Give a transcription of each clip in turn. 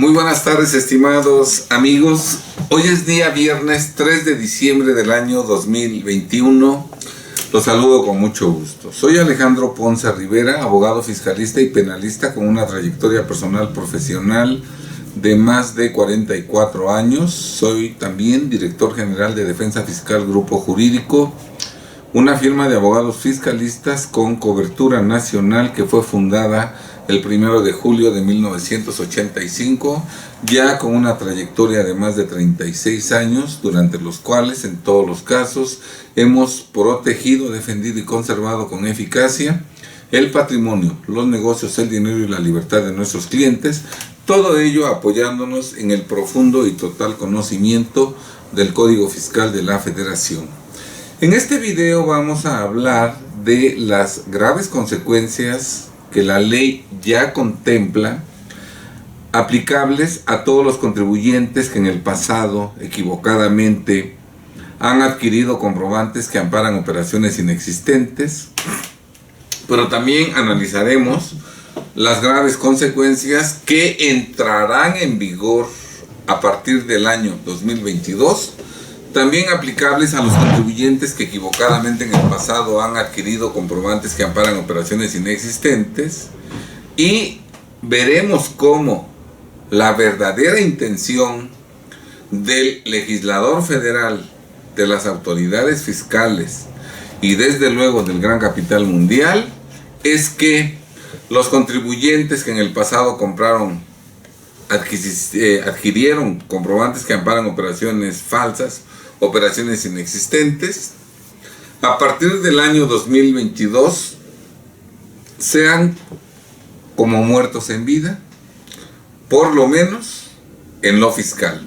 Muy buenas tardes, estimados amigos. Hoy es día viernes 3 de diciembre del año 2021. Los saludo con mucho gusto. Soy Alejandro Ponce Rivera, abogado fiscalista y penalista con una trayectoria personal profesional de más de 44 años. Soy también director general de Defensa Fiscal Grupo Jurídico, una firma de abogados fiscalistas con cobertura nacional que fue fundada el 1 de julio de 1985, ya con una trayectoria de más de 36 años, durante los cuales en todos los casos hemos protegido, defendido y conservado con eficacia el patrimonio, los negocios, el dinero y la libertad de nuestros clientes, todo ello apoyándonos en el profundo y total conocimiento del Código Fiscal de la Federación. En este video vamos a hablar de las graves consecuencias que la ley ya contempla aplicables a todos los contribuyentes que en el pasado equivocadamente han adquirido comprobantes que amparan operaciones inexistentes, pero también analizaremos las graves consecuencias que entrarán en vigor a partir del año 2022, también aplicables a los contribuyentes que equivocadamente en el pasado han adquirido comprobantes que amparan operaciones inexistentes, y veremos cómo la verdadera intención del legislador federal, de las autoridades fiscales y desde luego del gran capital mundial es que los contribuyentes que en el pasado adquirieron comprobantes que amparan operaciones falsas, operaciones inexistentes, a partir del año 2022 sean como muertos en vida, por lo menos en lo fiscal,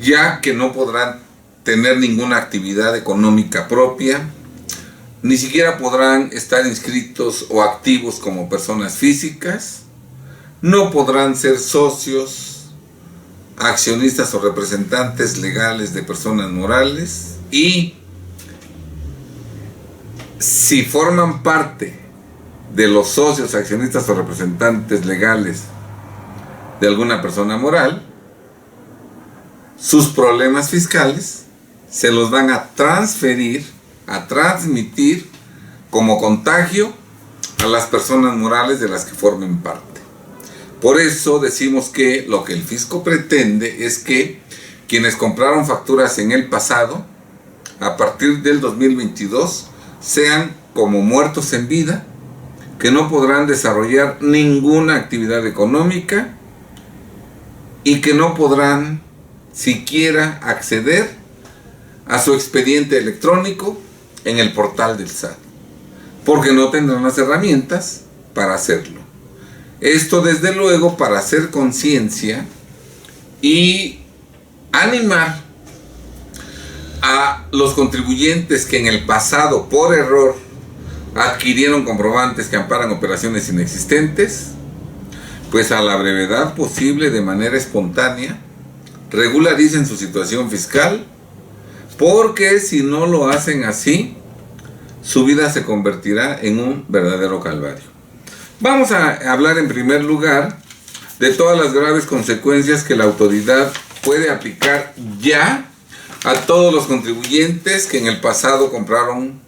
ya que no podrán tener ninguna actividad económica propia, ni siquiera podrán estar inscritos o activos como personas físicas, no podrán ser socios, accionistas o representantes legales de personas morales, y si forman parte de los socios, accionistas o representantes legales de alguna persona moral, sus problemas fiscales se los van a transferir, a transmitir como contagio a las personas morales de las que formen parte. Por eso decimos que lo que el fisco pretende es que quienes compraron facturas en el pasado, a partir del 2022, sean como muertos en vida, que no podrán desarrollar ninguna actividad económica y que no podrán siquiera acceder a su expediente electrónico en el portal del SAT, porque no tendrán las herramientas para hacerlo. Esto desde luego para hacer conciencia y animar a los contribuyentes que en el pasado por error adquirieron comprobantes que amparan operaciones inexistentes, pues a la brevedad posible, de manera espontánea, regularicen su situación fiscal, porque si no lo hacen así, su vida se convertirá en un verdadero calvario. Vamos a hablar en primer lugar de todas las graves consecuencias que la autoridad puede aplicar ya a todos los contribuyentes que en el pasado compraron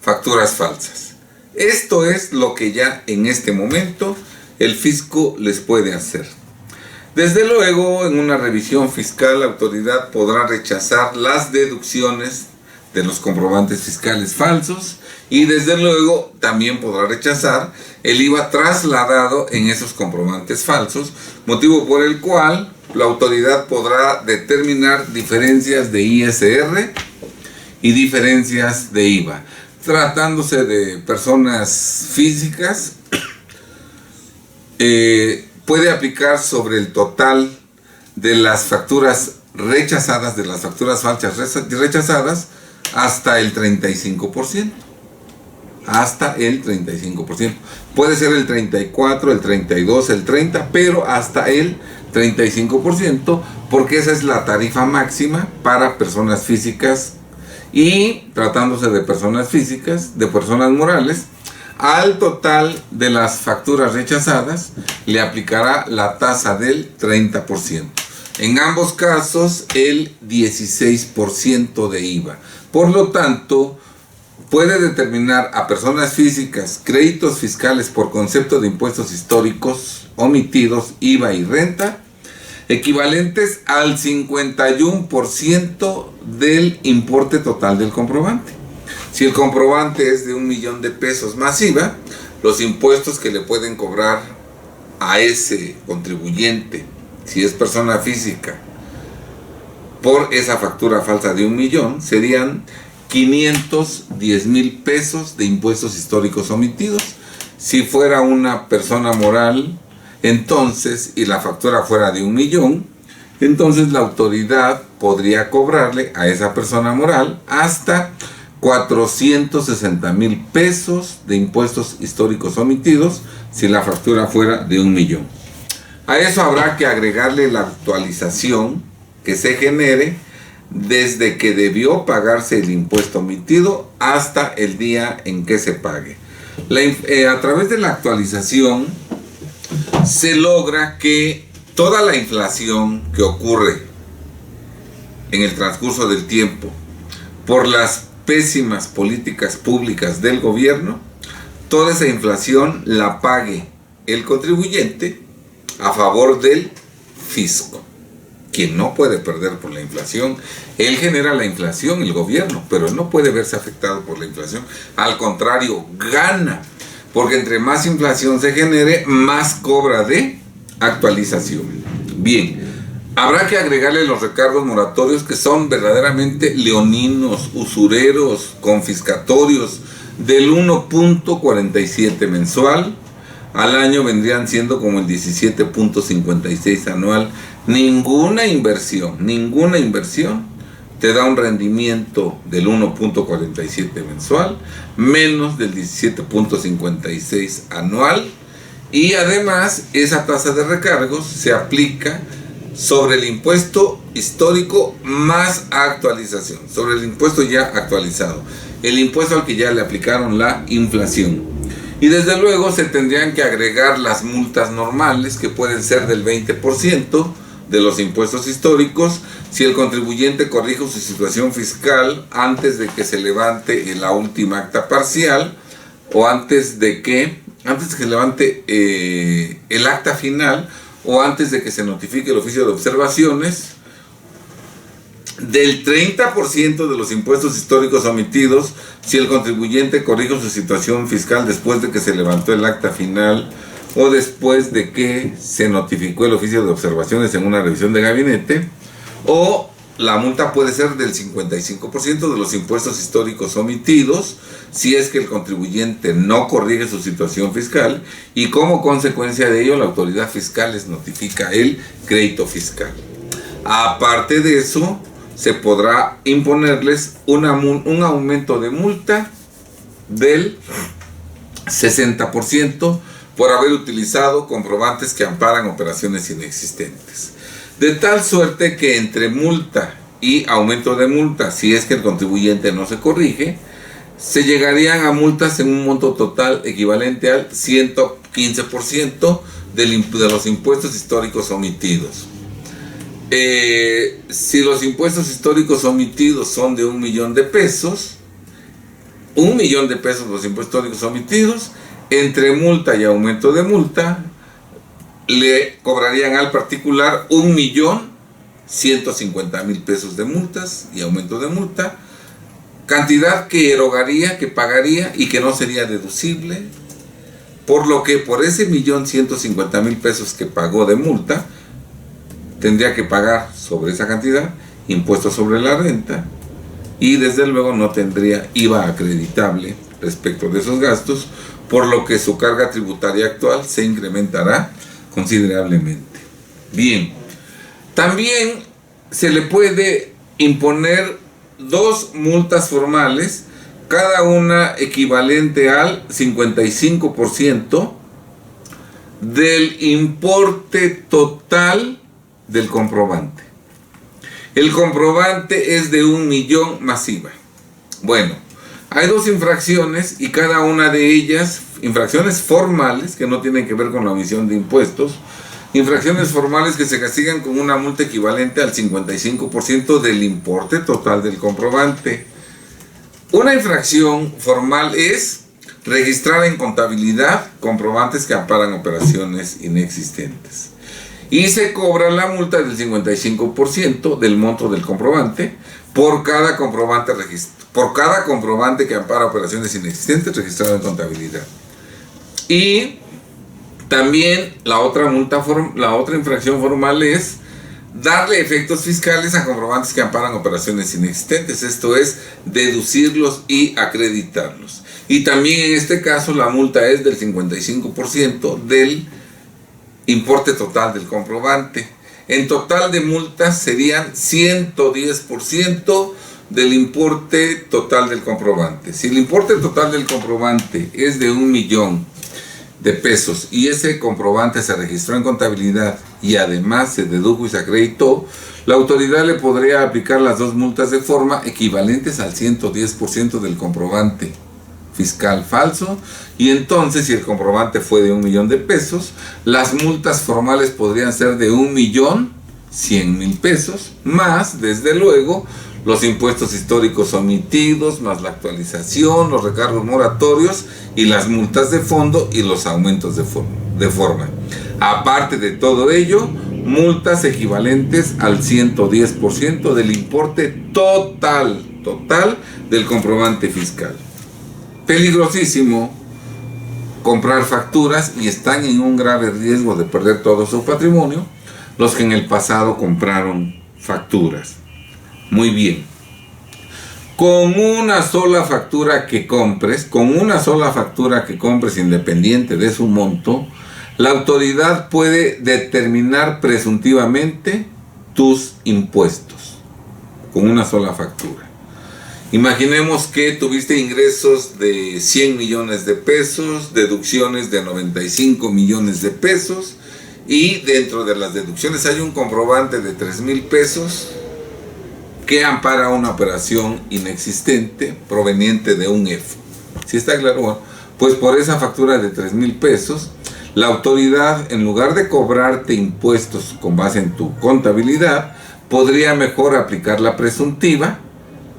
facturas falsas. Esto es lo que ya en este momento el fisco les puede hacer. Desde luego, en una revisión fiscal, la autoridad podrá rechazar las deducciones de los comprobantes fiscales falsos, y desde luego también podrá rechazar el IVA trasladado en esos comprobantes falsos, motivo por el cual la autoridad podrá determinar diferencias de ISR y diferencias de IVA. Tratándose de personas físicas, puede aplicar sobre el total de las facturas rechazadas, de las facturas falsas rechazadas, hasta el 35%. Hasta el 35%. Puede ser el 34, el 32, el 30, pero hasta el 35%, porque esa es la tarifa máxima para personas físicas, y tratándose de personas físicas, de personas morales, Al total de las facturas rechazadas le aplicará la tasa del 30%. En ambos casos el 16% de IVA. Por lo tanto, puede determinar a personas físicas créditos fiscales por concepto de impuestos históricos omitidos, IVA y renta, equivalentes al 51% del importe total del comprobante. Si el comprobante es de 1.000.000 de pesos más IVA, los impuestos que le pueden cobrar a ese contribuyente, si es persona física, por esa factura falsa de 1.000.000, serían 510,000 pesos de impuestos históricos omitidos. Si fuera una persona moral, entonces, y la factura fuera de 1.000.000, entonces la autoridad podría cobrarle a esa persona moral hasta 460,000 pesos de impuestos históricos omitidos si la factura fuera de 1.000.000. A eso habrá que agregarle la actualización que se genere desde que debió pagarse el impuesto omitido hasta el día en que se pague. A través de la actualización se logra que toda la inflación que ocurre en el transcurso del tiempo por las pésimas políticas públicas del gobierno, toda esa inflación la pague el contribuyente a favor del fisco, quien no puede perder por la inflación. Él genera la inflación, el gobierno, pero él no puede verse afectado por la inflación. Al contrario, gana, porque entre más inflación se genere, más cobra de actualización. Bien, habrá que agregarle los recargos moratorios, que son verdaderamente leoninos, usureros, confiscatorios, del 1.47 mensual. Al año vendrían siendo como el 17.56 anual. Ninguna inversión te da un rendimiento del 1.47 mensual, menos del 17.56 anual, y además esa tasa de recargos se aplica sobre el impuesto histórico más actualización, sobre el impuesto ya actualizado, el impuesto al que ya le aplicaron la inflación. Y desde luego se tendrían que agregar las multas normales, que pueden ser del 20% de los impuestos históricos, si el contribuyente corrige su situación fiscal antes de que se levante la última acta parcial, o antes de que se levante el acta final, o antes de que se notifique el oficio de observaciones, del 30% de los impuestos históricos omitidos si el contribuyente corrige su situación fiscal después de que se levantó el acta final o después de que se notificó el oficio de observaciones en una revisión de gabinete, o la multa puede ser del 55% de los impuestos históricos omitidos si es que el contribuyente no corrige su situación fiscal y como consecuencia de ello la autoridad fiscal les notifica el crédito fiscal. Aparte de eso, se podrá imponerles un aumento de multa del 60% por haber utilizado comprobantes que amparan operaciones inexistentes. De tal suerte que entre multa y aumento de multa, si es que el contribuyente no se corrige, se llegarían a multas en un monto total equivalente al 115% de los impuestos históricos omitidos. Si los impuestos históricos omitidos son de 1.000.000 de pesos, 1.000.000 de pesos los impuestos históricos omitidos, entre multa y aumento de multa, le cobrarían al particular 1.150.000 pesos de multas y aumento de multa, cantidad que erogaría, que pagaría y que no sería deducible, por lo que por ese 1.150.000 pesos que pagó de multa, tendría que pagar sobre esa cantidad impuestos sobre la renta y desde luego no tendría IVA acreditable respecto de esos gastos, por lo que su carga tributaria actual se incrementará considerablemente. Bien, también se le puede imponer 2 multas formales, cada una equivalente al 55% del importe total del comprobante. El comprobante es de 1.000.000 más IVA. Bueno, Hay dos infracciones y cada una de ellas, infracciones formales que no tienen que ver con la omisión de impuestos, infracciones formales que se castigan con una multa equivalente al 55% del importe total del comprobante. Una infracción formal es registrar en contabilidad comprobantes que amparan operaciones inexistentes. Y se cobra la multa del 55% del monto del comprobante por cada comprobante que ampara operaciones inexistentes registrado en contabilidad. Y también la otra infracción formal es darle efectos fiscales a comprobantes que amparan operaciones inexistentes, esto es, deducirlos y acreditarlos. Y también en este caso la multa es del 55% del importe total del comprobante. En total de multas serían 110% del importe total del comprobante. Si el importe total del comprobante es de 1.000.000 de pesos y ese comprobante se registró en contabilidad y además se dedujo y se acreditó, la autoridad le podría aplicar las dos multas de forma equivalentes al 110% del comprobante fiscal falso, y entonces si el comprobante fue de 1.000.000 de pesos, las multas formales podrían ser de 1.100.000 pesos, más desde luego los impuestos históricos omitidos, más la actualización, los recargos moratorios y las multas de fondo y los aumentos de forma. Aparte de todo ello, multas equivalentes al 110% del importe total del comprobante fiscal. Peligrosísimo comprar facturas, y están en un grave riesgo de perder todo su patrimonio los que en el pasado compraron facturas. Muy bien. Con una sola factura que compres, independiente de su monto, la autoridad puede determinar presuntivamente tus impuestos. Con una sola factura. Imaginemos que tuviste ingresos de 100 millones de pesos, deducciones de 95 millones de pesos, y dentro de las deducciones hay un comprobante de 3,000 pesos que ampara una operación inexistente proveniente de un EFO. ¿Sí está claro? Bueno, pues por esa factura de 3,000 pesos, la autoridad, en lugar de cobrarte impuestos con base en tu contabilidad, podría mejor aplicar la presuntiva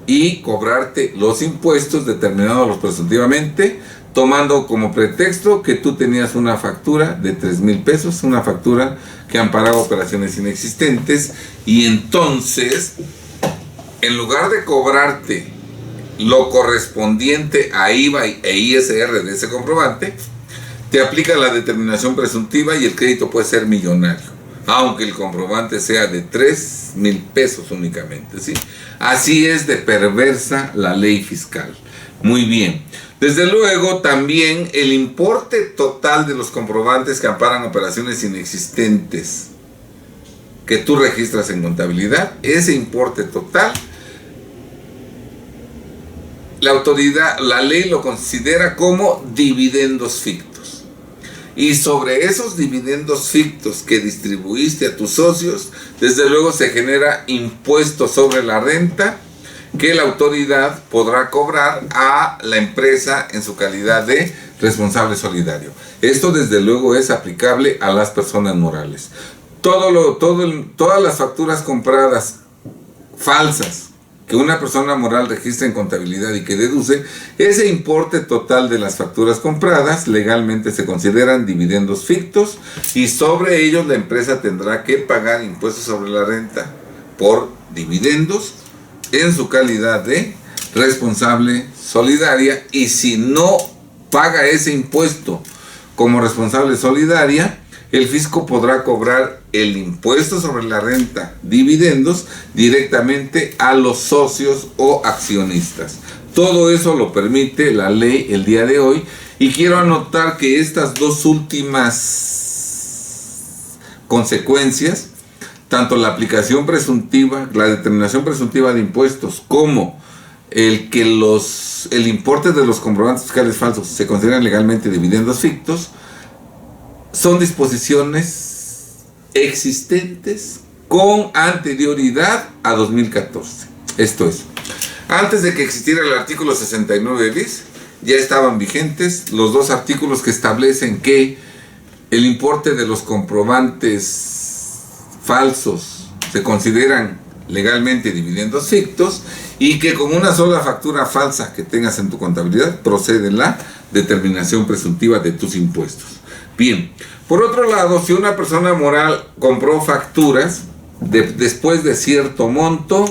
y cobrarte los impuestos determinados presuntivamente, tomando como pretexto que tú tenías una factura de 3,000 pesos, una factura que amparaba operaciones inexistentes, y entonces, en lugar de cobrarte lo correspondiente a IVA e ISR de ese comprobante, te aplica la determinación presuntiva y el crédito puede ser millonario, aunque el comprobante sea de 3,000 pesos únicamente, ¿sí? Así es de perversa la ley fiscal. Muy bien. Desde luego, también el importe total de los comprobantes que amparan operaciones inexistentes que tú registras en contabilidad, ese importe total, la ley lo considera como dividendos fictos. Y sobre esos dividendos fictos que distribuiste a tus socios, desde luego se genera impuesto sobre la renta que la autoridad podrá cobrar a la empresa en su calidad de responsable solidario. Esto desde luego es aplicable a las personas morales. Todas las facturas compradas falsas que una persona moral registra en contabilidad y que deduce, ese importe total de las facturas compradas legalmente se consideran dividendos fictos, y sobre ellos la empresa tendrá que pagar impuestos sobre la renta por dividendos en su calidad de responsable solidaria, y si no paga ese impuesto como responsable solidaria, el fisco podrá cobrar el impuesto sobre la renta, dividendos, directamente a los socios o accionistas. Todo eso lo permite la ley el día de hoy, y quiero anotar que estas dos últimas consecuencias, tanto la aplicación presuntiva, la determinación presuntiva de impuestos, como el que el importe de los comprobantes fiscales falsos se consideran legalmente dividendos fictos, son disposiciones existentes con anterioridad a 2014. Esto es, Antes de que existiera el artículo 69 bis, ya estaban vigentes los dos artículos que establecen que el importe de los comprobantes falsos se consideran legalmente dividendos fictos y que con una sola factura falsa que tengas en tu contabilidad procede la determinación presuntiva de tus impuestos. Bien, por otro lado, si una persona moral compró facturas después de cierto monto,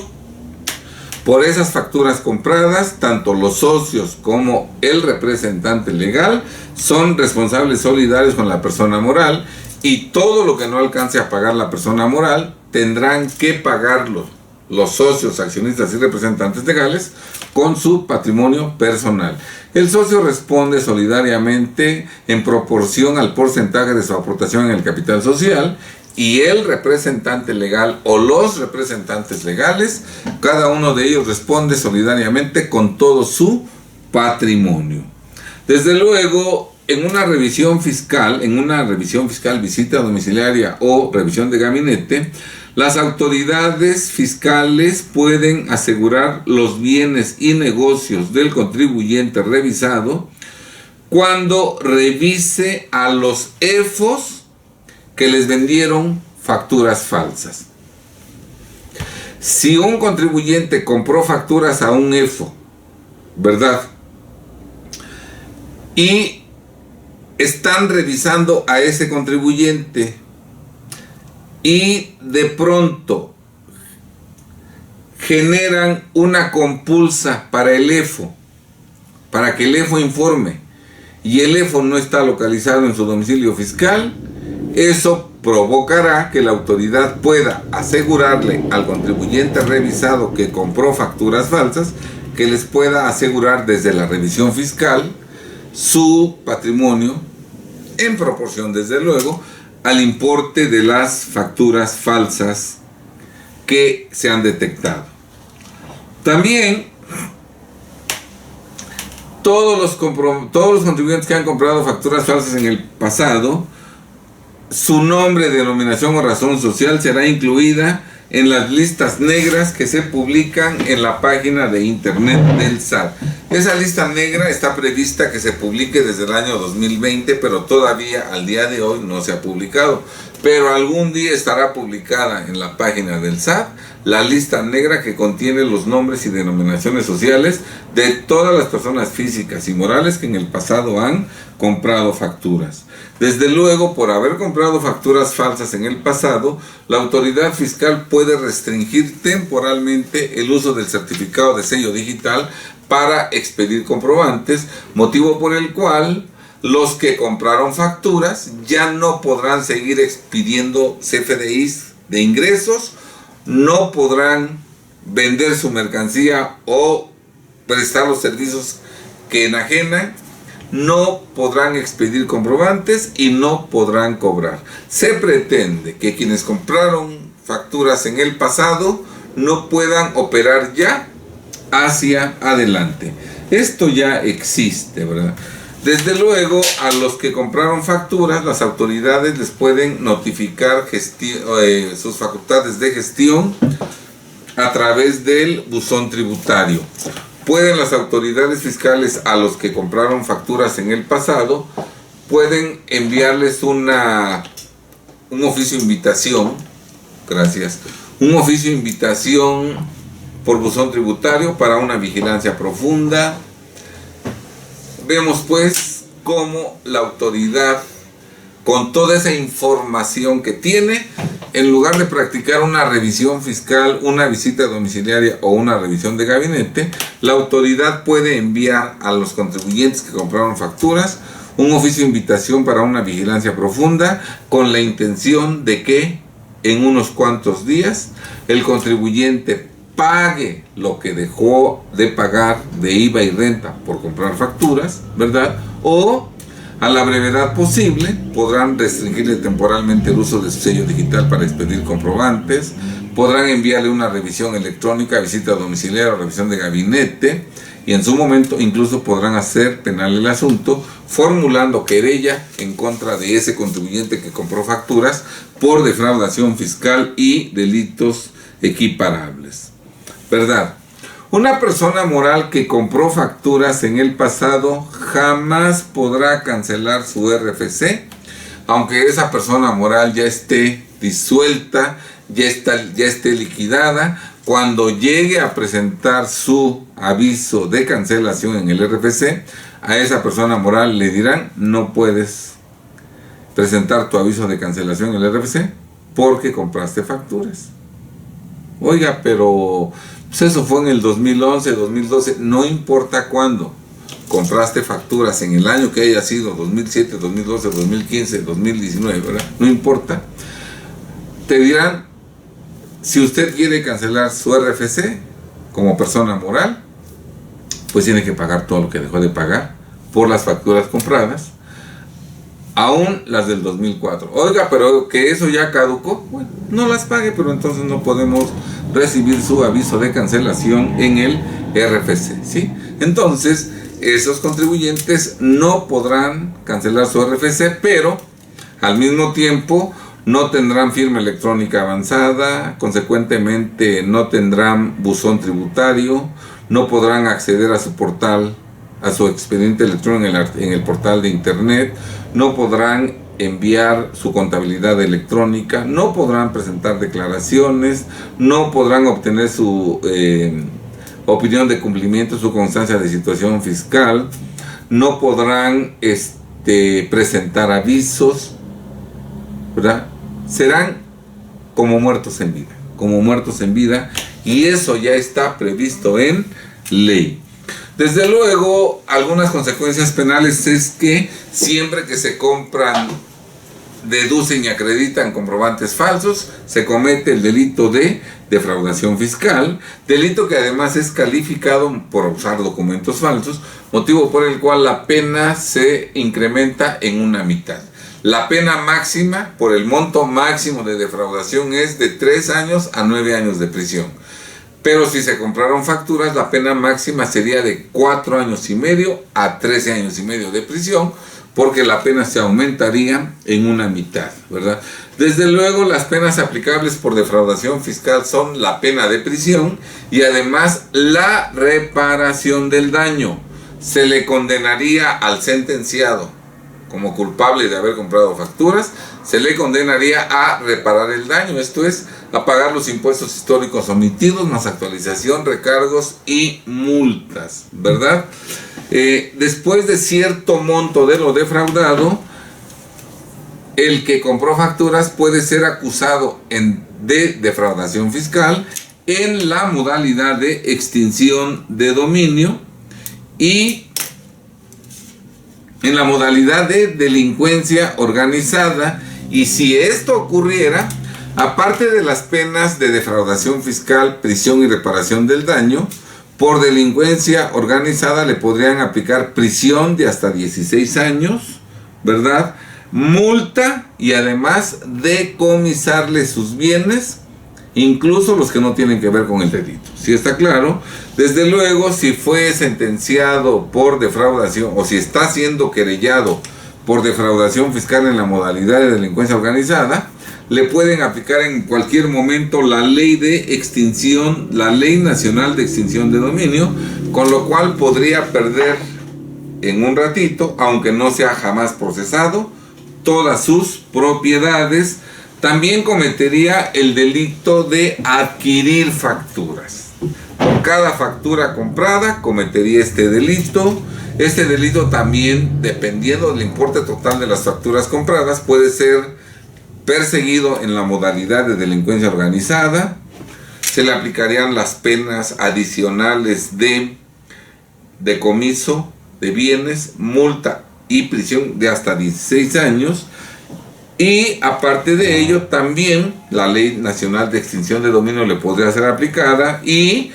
por esas facturas compradas, tanto los socios como el representante legal son responsables solidarios con la persona moral, y todo lo que no alcance a pagar la persona moral tendrán que pagarlo los socios, accionistas y representantes legales con su patrimonio personal. El socio responde solidariamente en proporción al porcentaje de su aportación en el capital social, y el representante legal o los representantes legales, cada uno de ellos responde solidariamente con todo su patrimonio. Desde luego, en una revisión fiscal, visita domiciliaria o revisión de gabinete, las autoridades fiscales pueden asegurar los bienes y negocios del contribuyente revisado cuando revise a los EFOS que les vendieron facturas falsas. Si un contribuyente compró facturas a un EFO, ¿verdad?, y están revisando a ese contribuyente y de pronto generan una compulsa para el EFO, para que el EFO informe, y el EFO no está localizado en su domicilio fiscal, eso provocará que la autoridad pueda asegurarle al contribuyente revisado que compró facturas falsas, que les pueda asegurar desde la revisión fiscal su patrimonio en proporción, desde luego, al importe de las facturas falsas que se han detectado. También todos los contribuyentes que han comprado facturas falsas en el pasado, su nombre, denominación o razón social será incluida en las listas negras que se publican en la página de internet del SAT. Esa lista negra está prevista que se publique desde el año 2020, pero todavía al día de hoy no se ha publicado. Pero algún día estará publicada en la página del SAT la lista negra que contiene los nombres y denominaciones sociales de todas las personas físicas y morales que en el pasado han comprado facturas. Desde luego, por haber comprado facturas falsas en el pasado, la autoridad fiscal puede restringir temporalmente el uso del certificado de sello digital para expedir comprobantes, motivo por el cual los que compraron facturas ya no podrán seguir expidiendo CFDIs de ingresos, no podrán vender su mercancía o prestar los servicios que enajenan, no podrán expedir comprobantes y no podrán cobrar. Se pretende que quienes compraron facturas en el pasado no puedan operar ya hacia adelante. Esto ya existe, ¿verdad? Desde luego, a los que compraron facturas, las autoridades les pueden notificar sus facultades de gestión a través del buzón tributario. Pueden las autoridades fiscales a los que compraron facturas en el pasado, pueden enviarles un oficio de invitación, un oficio de invitación por buzón tributario para una vigilancia profunda. Vemos pues cómo la autoridad, con toda esa información que tiene, en lugar de practicar una revisión fiscal, una visita domiciliaria o una revisión de gabinete, la autoridad puede enviar a los contribuyentes que compraron facturas un oficio de invitación para una vigilancia profunda, con la intención de que en unos cuantos días el contribuyente pague lo que dejó de pagar de IVA y renta por comprar facturas, ¿verdad? O a la brevedad posible podrán restringirle temporalmente el uso de su sello digital para expedir comprobantes, podrán enviarle una revisión electrónica, visita domiciliaria o revisión de gabinete, y en su momento incluso podrán hacer penal el asunto, formulando querella en contra de ese contribuyente que compró facturas por defraudación fiscal y delitos equiparables, ¿verdad? Una persona moral que compró facturas en el pasado jamás podrá cancelar su RFC, aunque esa persona moral ya esté disuelta, ya esté liquidada. Cuando llegue a presentar su aviso de cancelación en el RFC, a esa persona moral le dirán: no puedes presentar tu aviso de cancelación en el RFC porque compraste facturas. Oiga, pero pues eso fue en el 2011, 2012, no importa cuándo. Compraste facturas en el año que haya sido, 2007, 2012, 2015, 2019, ¿verdad? No importa. Te dirán: si usted quiere cancelar su RFC como persona moral, pues tiene que pagar todo lo que dejó de pagar por las facturas compradas, aún las del 2004. Oiga, pero que eso ya caducó. Bueno, no las pague, pero entonces no podemos recibir su aviso de cancelación en el RFC, ¿sí? Entonces, esos contribuyentes no podrán cancelar su RFC, pero al mismo tiempo no tendrán firma electrónica avanzada, consecuentemente no tendrán buzón tributario, no podrán acceder a su portal, a su expediente electrónico en el portal de internet, no podrán enviar su contabilidad electrónica, no podrán presentar declaraciones, no podrán obtener su opinión de cumplimiento, su constancia de situación fiscal, no podrán presentar avisos, ¿verdad? Serán como muertos en vida, y eso ya está previsto en ley. Desde luego, algunas consecuencias penales es que siempre que se compran, deducen y acreditan comprobantes falsos, se comete el delito de defraudación fiscal, delito que además es calificado por usar documentos falsos, motivo por el cual la pena se incrementa en una mitad. La pena máxima por el monto máximo de defraudación es de 3 años a 9 años de prisión. Pero si se compraron facturas, la pena máxima sería de 4 años y medio a 13 años y medio de prisión, porque la pena se aumentaría en una mitad, ¿verdad? Desde luego, las penas aplicables por defraudación fiscal son la pena de prisión y además la reparación del daño. Se le condenaría al sentenciado como culpable de haber comprado facturas, se le condenaría a reparar el daño, esto es, a pagar los impuestos históricos omitidos, más actualización, recargos y multas, ¿verdad? Después de cierto monto de lo defraudado, el que compró facturas puede ser acusado de defraudación fiscal en la modalidad de extinción de dominio y en la modalidad de delincuencia organizada. Y si esto ocurriera, aparte de las penas de defraudación fiscal, prisión y reparación del daño, por delincuencia organizada le podrían aplicar prisión de hasta 16 años, ¿verdad? Multa y además decomisarle sus bienes, incluso los que no tienen que ver con el delito. ¿Sí está claro? Desde luego, si fue sentenciado por defraudación o si está siendo querellado por defraudación fiscal en la modalidad de delincuencia organizada, le pueden aplicar en cualquier momento la ley de extinción, la Ley Nacional de Extinción de Dominio, con lo cual podría perder en un ratito, aunque no sea jamás procesado, todas sus propiedades. También cometería el delito de adquirir facturas. Por cada factura comprada cometería este delito. Este delito también, dependiendo del importe total de las facturas compradas, puede ser perseguido en la modalidad de delincuencia organizada. Se le aplicarían las penas adicionales de decomiso de bienes, multa y prisión de hasta 16 años. Y aparte de ello, también la Ley Nacional de Extinción de Dominio le podría ser aplicada y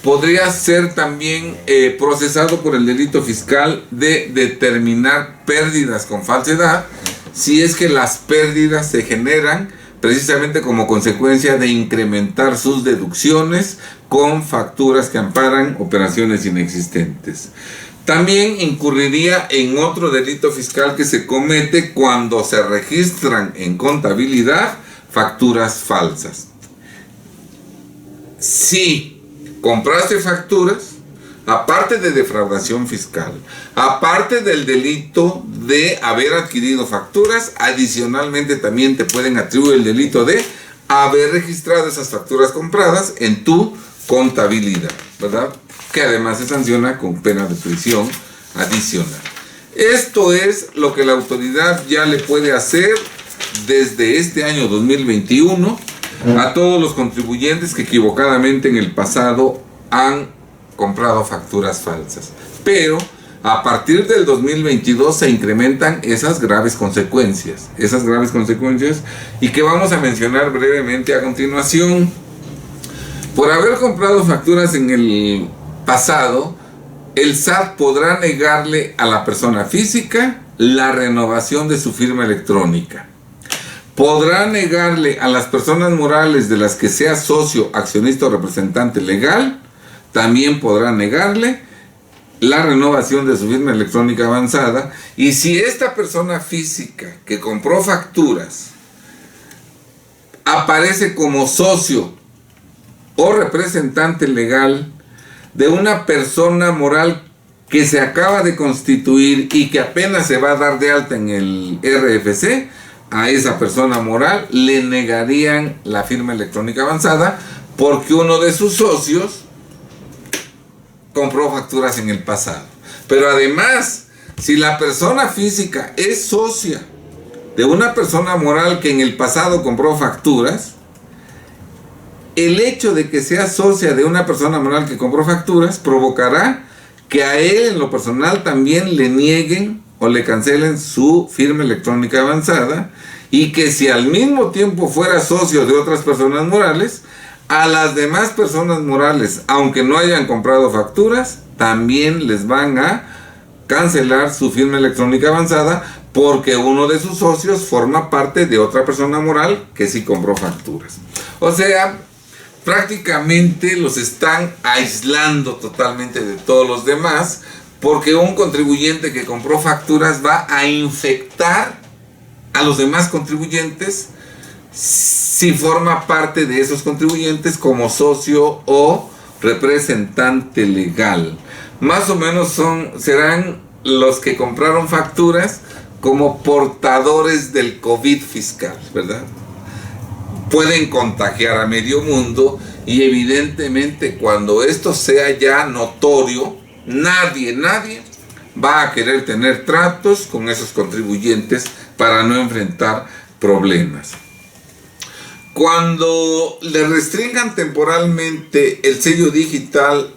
podría ser también procesado por el delito fiscal de determinar pérdidas con falsedad, si es que las pérdidas se generan precisamente como consecuencia de incrementar sus deducciones con facturas que amparan operaciones inexistentes. También incurriría en otro delito fiscal que se comete cuando se registran en contabilidad facturas falsas. Si compraste facturas, aparte de defraudación fiscal, aparte del delito de haber adquirido facturas, adicionalmente también te pueden atribuir el delito de haber registrado esas facturas compradas en tu contabilidad, ¿verdad? Que además se sanciona con pena de prisión adicional. Esto es lo que la autoridad ya le puede hacer desde este año 2021 a todos los contribuyentes que equivocadamente en el pasado han comprado facturas falsas. Pero a partir del 2022 se incrementan esas graves consecuencias y que vamos a mencionar brevemente a continuación. Por haber comprado facturas en el pasado, el SAT podrá negarle a la persona física la renovación de su firma electrónica. Podrá negarle a las personas morales de las que sea socio, accionista o representante legal, también podrá negarle la renovación de su firma electrónica avanzada. Y si esta persona física que compró facturas aparece como socio o representante legal de una persona moral que se acaba de constituir y que apenas se va a dar de alta en el RFC, a esa persona moral le negarían la firma electrónica avanzada porque uno de sus socios compró facturas en el pasado. Pero además, si la persona física es socia de una persona moral que en el pasado compró facturas, el hecho de que sea socia de una persona moral que compró facturas provocará que a él en lo personal también le nieguen o le cancelen su firma electrónica avanzada, y que si al mismo tiempo fuera socio de otras personas morales, a las demás personas morales, aunque no hayan comprado facturas, también les van a cancelar su firma electrónica avanzada porque uno de sus socios forma parte de otra persona moral que sí compró facturas. O sea, prácticamente los están aislando totalmente de todos los demás, porque un contribuyente que compró facturas va a infectar a los demás contribuyentes si forma parte de esos contribuyentes como socio o representante legal. Más o menos serán los que compraron facturas como portadores del COVID fiscal, ¿verdad? Pueden contagiar a medio mundo y evidentemente cuando esto sea ya notorio, nadie va a querer tener tratos con esos contribuyentes para no enfrentar problemas. Cuando le restringan temporalmente el sello digital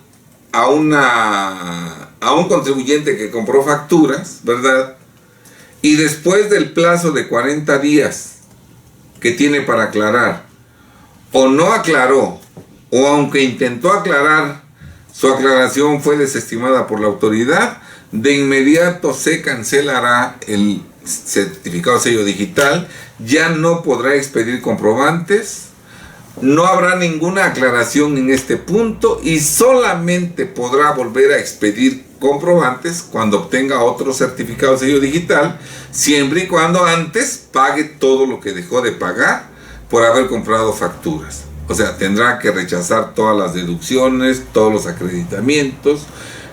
a un contribuyente que compró facturas, ¿verdad? Y después del plazo de 40 días que tiene para aclarar, o no aclaró, o aunque intentó aclarar, su aclaración fue desestimada por la autoridad, de inmediato se cancelará el certificado de sello digital, ya no podrá expedir comprobantes, no habrá ninguna aclaración en este punto y solamente podrá volver a expedir comprobantes cuando obtenga otro certificado de sello digital, siempre y cuando antes pague todo lo que dejó de pagar por haber comprado facturas. O sea, tendrá que rechazar todas las deducciones, todos los acreditamientos,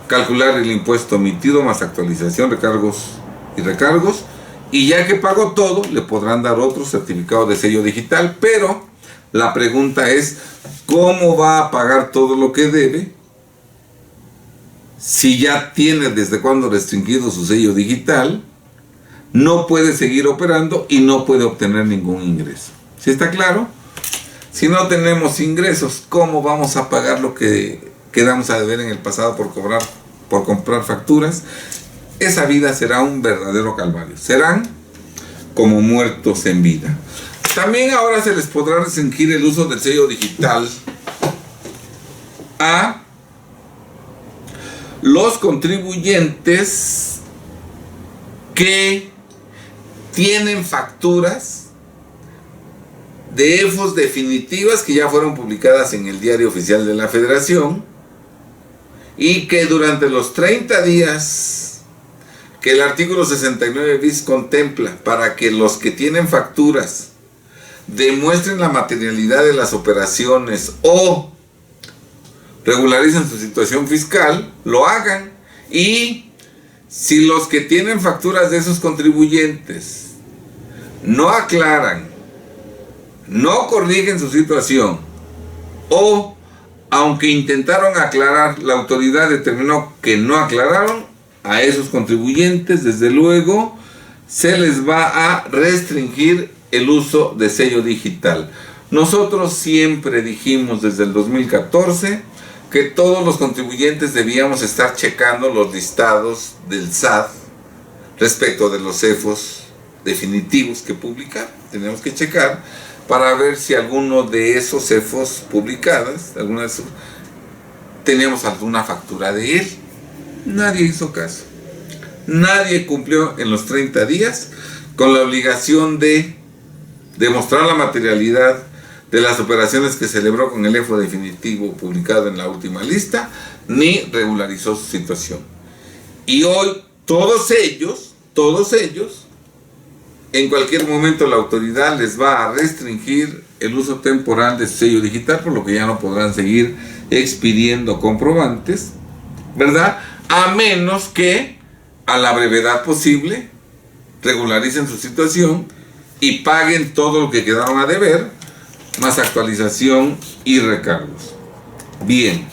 calcular el impuesto emitido más actualización, recargos y recargos, y ya que pagó todo, le podrán dar otro certificado de sello digital. Pero la pregunta es, ¿cómo va a pagar todo lo que debe si ya tiene desde cuando restringido su sello digital? No puede seguir operando y no puede obtener ningún ingreso. ¿Sí está claro? Si no tenemos ingresos, ¿cómo vamos a pagar lo que quedamos a deber en el pasado por comprar facturas? Esa vida será un verdadero calvario. Serán como muertos en vida. También ahora se les podrá restringir el uso del sello digital a los contribuyentes que tienen facturas de EFOS definitivas que ya fueron publicadas en el Diario Oficial de la Federación y que durante los 30 días que el artículo 69 bis contempla para que los que tienen facturas demuestren la materialidad de las operaciones o regularicen su situación fiscal, lo hagan. Y si los que tienen facturas de esos contribuyentes no aclaran, no corrigen su situación, o aunque intentaron aclarar, la autoridad determinó que no aclararon, a esos contribuyentes, desde luego, se les va a restringir el uso de sello digital. Nosotros siempre dijimos desde el 2014 que todos los contribuyentes debíamos estar checando los listados del SAT respecto de los CEFOS definitivos que publican. Tenemos que checar para ver si alguno de esos CEFOS publicadas, teníamos alguna factura de él. Nadie hizo caso. Nadie cumplió en los 30 días con la obligación de demostrar la materialidad de las operaciones que celebró con el EFO definitivo publicado en la última lista, ni regularizó su situación. Y hoy todos ellos, en cualquier momento la autoridad les va a restringir el uso temporal de su sello digital, por lo que ya no podrán seguir expidiendo comprobantes, ¿verdad? A menos que a la brevedad posible regularicen su situación y paguen todo lo que quedaron a deber, más actualización y recargos. Bien.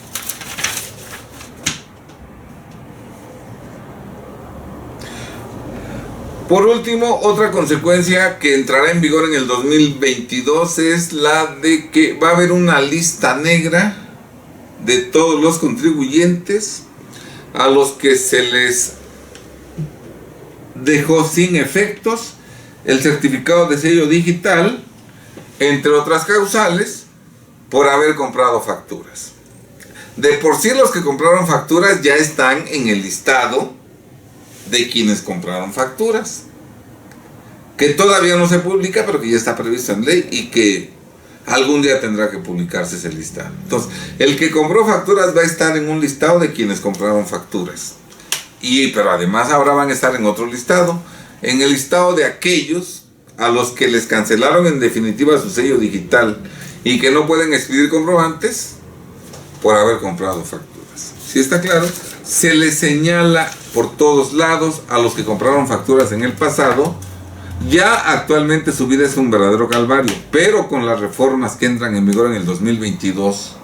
Por último, otra consecuencia que entrará en vigor en el 2022 es la de que va a haber una lista negra de todos los contribuyentes a los que se les dejó sin efectos el certificado de sello digital, entre otras causales, por haber comprado facturas. De por sí los que compraron facturas ya están en el listado de quienes compraron facturas, que todavía no se publica, pero que ya está previsto en ley y que algún día tendrá que publicarse ese listado. Entonces, el que compró facturas va a estar en un listado de quienes compraron facturas. Pero además ahora van a estar en otro listado, en el listado de aquellos a los que les cancelaron en definitiva su sello digital y que no pueden expedir comprobantes por haber comprado facturas. ¿Sí está claro? Se les señala por todos lados a los que compraron facturas en el pasado. Ya actualmente su vida es un verdadero calvario, pero con las reformas que entran en vigor en el 2022,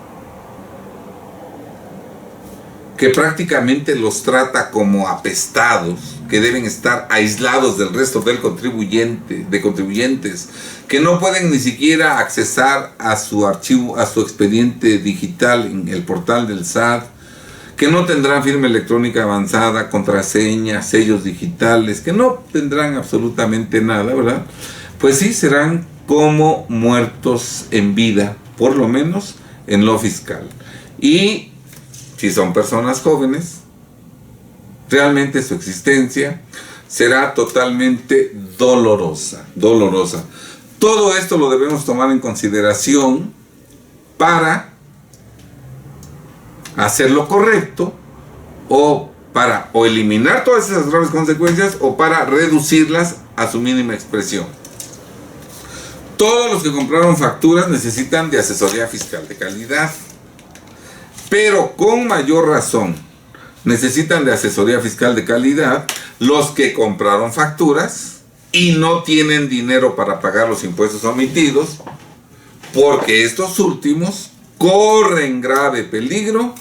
que prácticamente los trata como apestados, que deben estar aislados del resto de contribuyentes, que no pueden ni siquiera accesar a su archivo, a su expediente digital en el portal del SAT, que no tendrán firma electrónica avanzada, contraseña, sellos digitales, que no tendrán absolutamente nada, ¿verdad? Pues sí, serán como muertos en vida, por lo menos en lo fiscal. Y si son personas jóvenes, realmente su existencia será totalmente dolorosa. Todo esto lo debemos tomar en consideración para hacer lo correcto, o para eliminar todas esas graves consecuencias, o para reducirlas a su mínima expresión. Todos los que compraron facturas necesitan de asesoría fiscal de calidad, pero con mayor razón necesitan de asesoría fiscal de calidad los que compraron facturas y no tienen dinero para pagar los impuestos omitidos, porque estos últimos corren grave peligro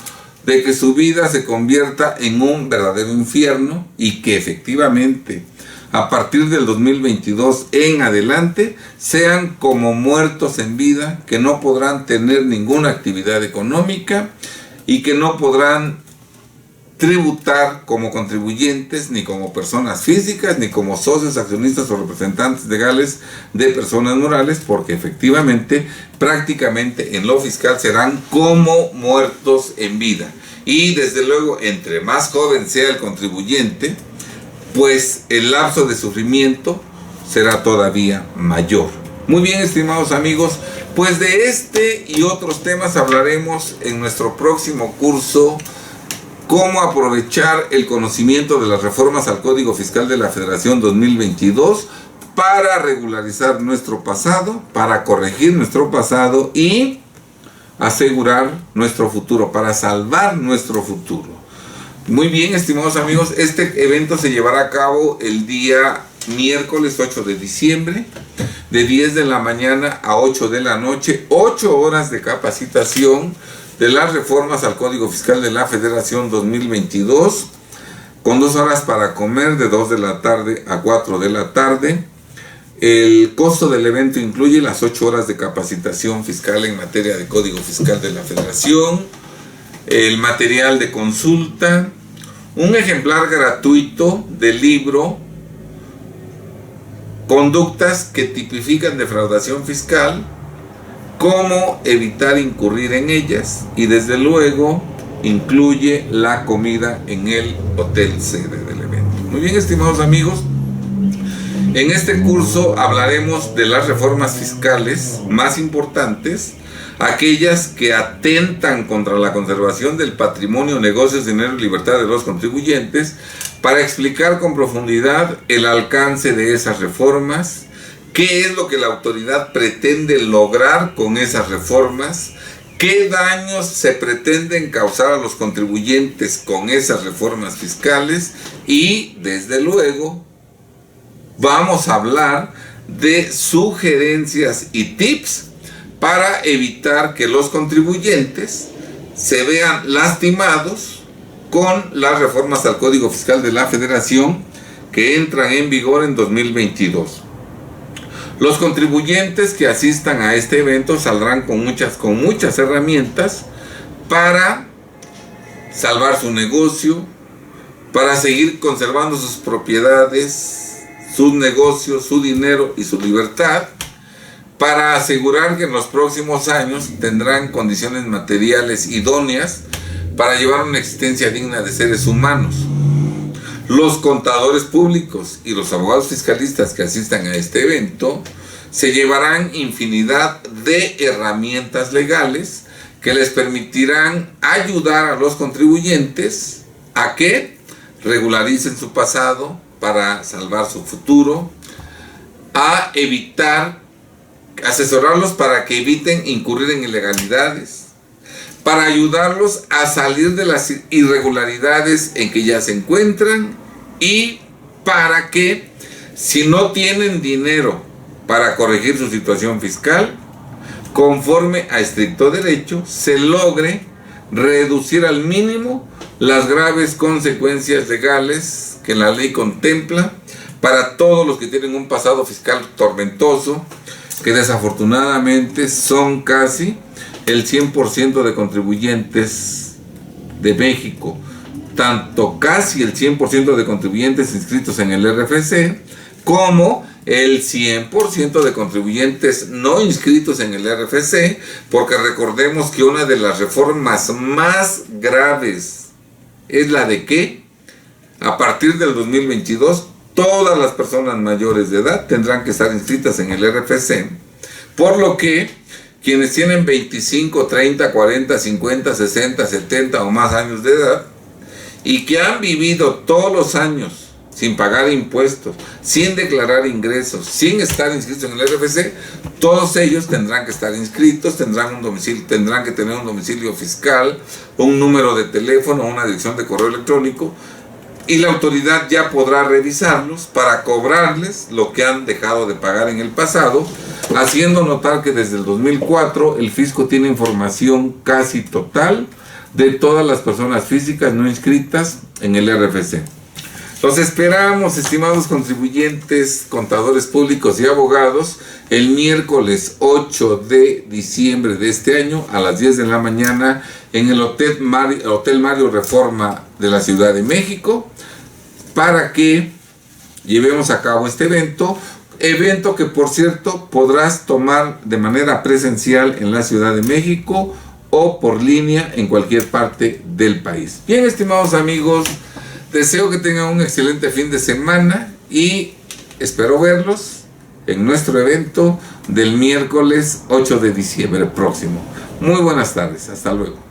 de que su vida se convierta en un verdadero infierno y que efectivamente a partir del 2022 en adelante sean como muertos en vida, que no podrán tener ninguna actividad económica y que no podrán tributar como contribuyentes, ni como personas físicas, ni como socios, accionistas o representantes legales de personas morales, porque efectivamente, prácticamente en lo fiscal serán como muertos en vida. Y desde luego, entre más joven sea el contribuyente, pues el lapso de sufrimiento será todavía mayor. Muy bien, estimados amigos, pues de este y otros temas hablaremos en nuestro próximo curso: cómo aprovechar el conocimiento de las reformas al Código Fiscal de la Federación 2022 para regularizar nuestro pasado, para corregir nuestro pasado y asegurar nuestro futuro, para salvar nuestro futuro. Muy bien, estimados amigos, este evento se llevará a cabo el día miércoles 8 de diciembre, de 10 de la mañana a 8 de la noche, 8 horas de capacitación de las reformas al Código Fiscal de la Federación 2022, con 2 horas para comer de 2 de la tarde a 4 de la tarde. El costo del evento incluye las 8 horas de capacitación fiscal en materia de Código Fiscal de la Federación, el material de consulta, un ejemplar gratuito del libro Conductas que tipifican defraudación fiscal, cómo evitar incurrir en ellas, y desde luego incluye la comida en el hotel sede del evento. Muy bien, estimados amigos, en este curso hablaremos de las reformas fiscales más importantes, aquellas que atentan contra la conservación del patrimonio, negocios, dinero y libertad de los contribuyentes, para explicar con profundidad el alcance de esas reformas, qué es lo que la autoridad pretende lograr con esas reformas, qué daños se pretenden causar a los contribuyentes con esas reformas fiscales, y desde luego vamos a hablar de sugerencias y tips para evitar que los contribuyentes se vean lastimados con las reformas al Código Fiscal de la Federación que entran en vigor en 2022. Los contribuyentes que asistan a este evento saldrán con muchas herramientas para salvar su negocio, para seguir conservando sus propiedades, sus negocios, su dinero y su libertad, para asegurar que en los próximos años tendrán condiciones materiales idóneas para llevar una existencia digna de seres humanos. Los contadores públicos y los abogados fiscalistas que asistan a este evento se llevarán infinidad de herramientas legales que les permitirán ayudar a los contribuyentes a que regularicen su pasado para salvar su futuro, a asesorarlos para que eviten incurrir en ilegalidades, para ayudarlos a salir de las irregularidades en que ya se encuentran, y para que, si no tienen dinero para corregir su situación fiscal, conforme a estricto derecho, se logre reducir al mínimo las graves consecuencias legales que la ley contempla para todos los que tienen un pasado fiscal tormentoso, que desafortunadamente son casi el 100% de contribuyentes de México, tanto casi el 100% de contribuyentes inscritos en el RFC, como el 100% de contribuyentes no inscritos en el RFC, porque recordemos que una de las reformas más graves es la de que a partir del 2022 todas las personas mayores de edad tendrán que estar inscritas en el RFC, por lo que quienes tienen 25, 30, 40, 50, 60, 70 o más años de edad y que han vivido todos los años sin pagar impuestos, sin declarar ingresos, sin estar inscritos en el RFC, todos ellos tendrán que estar inscritos, tendrán que tener un domicilio fiscal, un número de teléfono, una dirección de correo electrónico, y la autoridad ya podrá revisarlos para cobrarles lo que han dejado de pagar en el pasado, haciendo notar que desde el 2004 el fisco tiene información casi total de todas las personas físicas no inscritas en el RFC. Los esperamos, estimados contribuyentes, contadores públicos y abogados, el miércoles 8 de diciembre de este año a las 10 de la mañana en el Hotel Mario Reforma de la Ciudad de México, para que llevemos a cabo este evento que, por cierto, podrás tomar de manera presencial en la Ciudad de México o por línea en cualquier parte del país. Bien, estimados amigos, deseo que tengan un excelente fin de semana y espero verlos en nuestro evento del miércoles 8 de diciembre próximo. Muy buenas tardes, hasta luego.